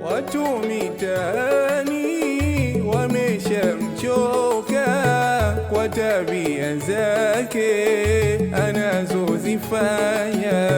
watu mitaani wameshamchoka kwa tabia zake anazozifanya.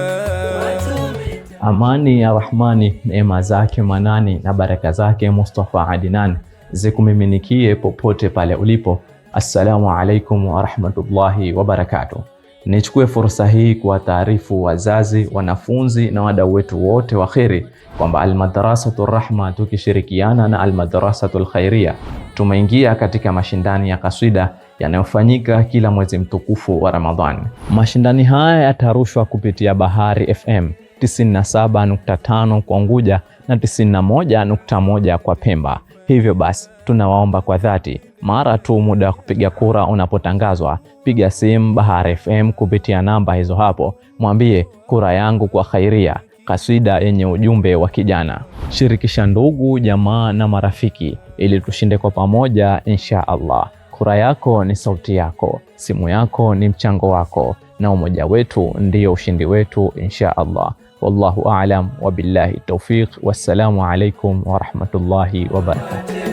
Amani ya Rahmani, neema zake manani na baraka zake Mustafa Adnan zikumiminikie popote pale ulipo. Assalamu alaikum wa rahmatullahi wa barakatuh. Nichukue fursa hii kuwataarifu wazazi, wanafunzi na wadau wetu wote wa kheri kwamba Al-Madrasatur Rahma tukishirikiana na Al-Madrasatul Khairia tumeingia katika mashindani ya kaswida yanayofanyika kila mwezi mtukufu wa Ramadhani. Mashindani haya yatarushwa kupitia Bahari FM 97.5 kwa Unguja na 91.1 kwa Pemba. Hivyo basi tunawaomba kwa dhati, mara tu muda wa kupiga kura unapotangazwa, piga simu Bahari FM kupitia namba hizo hapo, mwambie kura yangu kwa Khairia, kaswida yenye ujumbe wa kijana. Shirikisha ndugu, jamaa na marafiki ili tushinde kwa pamoja insha Allah. Kura yako ni sauti yako, simu yako ni mchango wako, na umoja wetu ndio ushindi wetu insha Allah. Wallahu a'lam wa billahi tawfiq. Wassalamu alaikum wa rahmatullahi wa barakatuh.